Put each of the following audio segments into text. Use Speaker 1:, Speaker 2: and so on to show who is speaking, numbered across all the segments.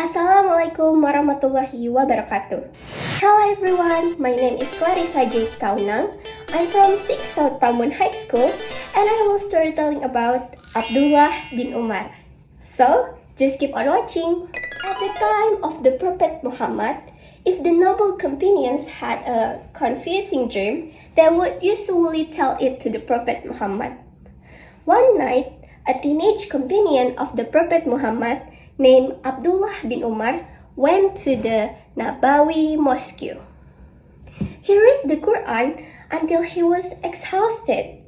Speaker 1: Assalamualaikum warahmatullahi wabarakatuh. Hello everyone, my name is Clarissa Jade. I'm from 6 South Tambun High School and I will storytelling about Abdullah bin Umar. So, just keep on watching. At the time of the Prophet Muhammad, if the noble companions had a confusing dream, they would usually tell it to the Prophet Muhammad. One night, a teenage companion of the Prophet Muhammad named Abdullah bin Umar went to the Nabawi Mosque. He read the Quran until he was exhausted.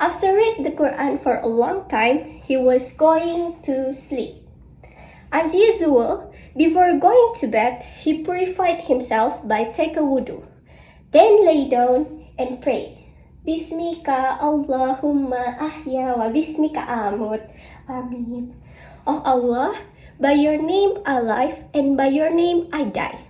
Speaker 1: After reading the Quran for a long time, he was going to sleep. As usual, before going to bed, he purified himself by taking wudu, then lay down and prayed. Bismika Allahumma ahya wa bismika amut. Amin. Oh Allah, by your name I live and by your name I die.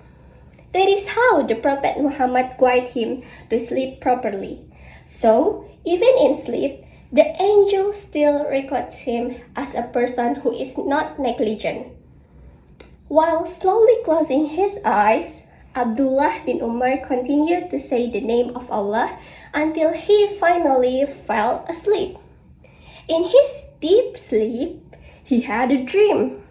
Speaker 1: That is how the Prophet Muhammad guided him to sleep properly. So, even in sleep, the angel still records him as a person who is not negligent. While slowly closing his eyes, Abdullah bin Umar continued to say the name of Allah until he finally fell asleep. In his deep sleep, he had a dream.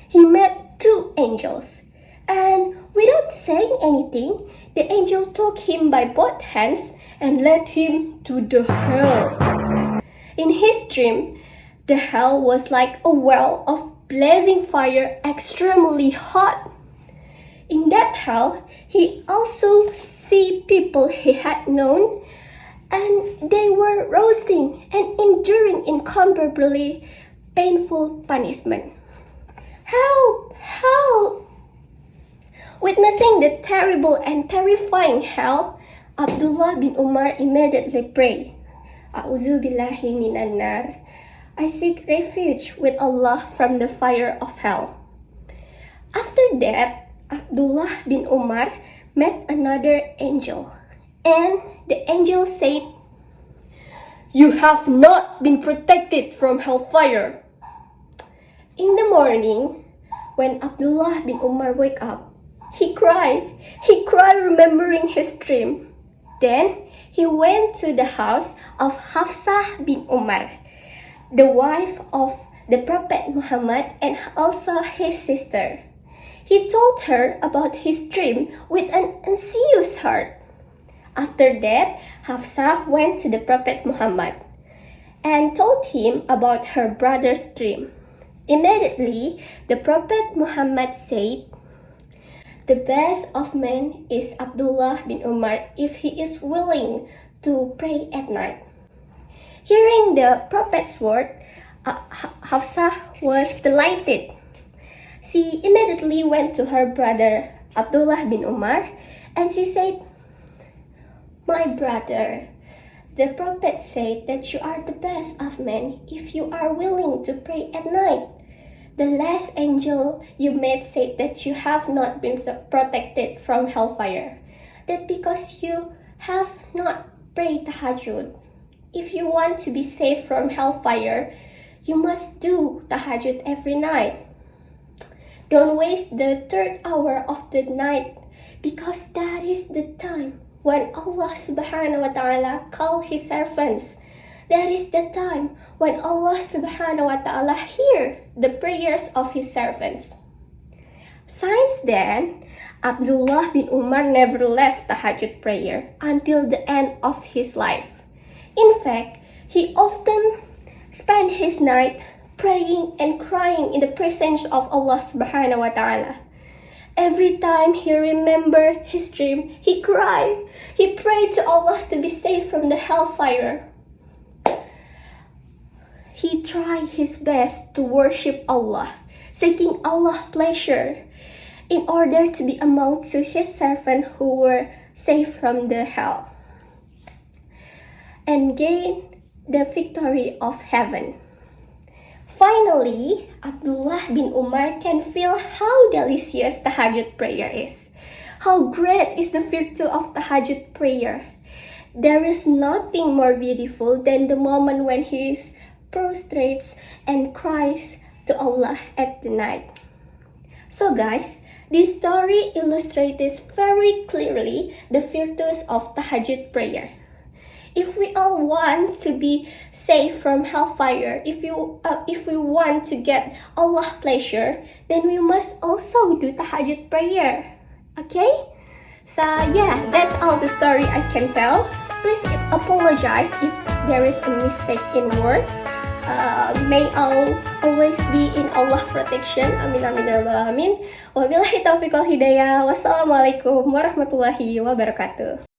Speaker 1: He met two angels, and without saying anything, the angel took him by both hands and led him to the hell. In his dream, the hell was like a well of blazing fire, extremely hot. In that hell, he also see people he had known, and they were roasting and enduring incomparably painful punishment. Help! Help! Witnessing the terrible and terrifying hell, Abdullah bin Umar immediately prayed, A'udzubillahi minan nar. I seek refuge with Allah from the fire of hell. After that, Abdullah bin Umar met another angel, and the angel said, You have not been protected from hellfire. In the morning, when Abdullah bin Umar woke up, he cried. He cried remembering his dream. Then he went to the house of Hafsah bin Umar, the wife of the Prophet Muhammad and also his sister. He told her about his dream with an anxious heart. After that, Hafsah went to the Prophet Muhammad and told him about her brother's dream. Immediately, the Prophet Muhammad said, The best of men is Abdullah bin Umar if he is willing to pray at night. Hearing the Prophet's word, Hafsah was delighted. She immediately went to her brother Abdullah bin Umar and she said, My brother, the Prophet said that you are the best of men if you are willing to pray at night. The last angel you met said that you have not been protected from hellfire. That because you have not prayed tahajjud. If you want to be safe from hellfire, you must do tahajjud every night. Don't waste the third hour of the night because that is the time when Allah subhanahu wa ta'ala call his servants. That is the time when Allah subhanahu wa ta'ala hear the prayers of his servants. Since then, Abdullah bin Umar never left tahajjud prayer until the end of his life. In fact, he often spent his night praying and crying in the presence of Allah subhanahu wa ta'ala. Every time he remembered his dream, he cried. He prayed to Allah to be safe from the hellfire. He tried his best to worship Allah, seeking Allah's pleasure, in order to be among to his servants who were saved from the hell, and gain the victory of heaven. Finally, Abdullah bin Umar can feel how delicious tahajjud prayer is. How great is the virtue of tahajjud prayer. There is nothing more beautiful than the moment when he prostrates and cries to Allah at the night. So guys, this story illustrates very clearly the virtues of tahajjud prayer. If we all want to be safe from hellfire, if we want to get Allah pleasure, then we must also do tahajjud prayer. Okay? So yeah, that's all the story I can tell. Please apologize if there is a mistake in words. May all always be in Allah protection. Amin amin ya rabbal alamin. Wabillahi taufiq wal hidayah. Wassalamualaikum warahmatullahi wabarakatuh.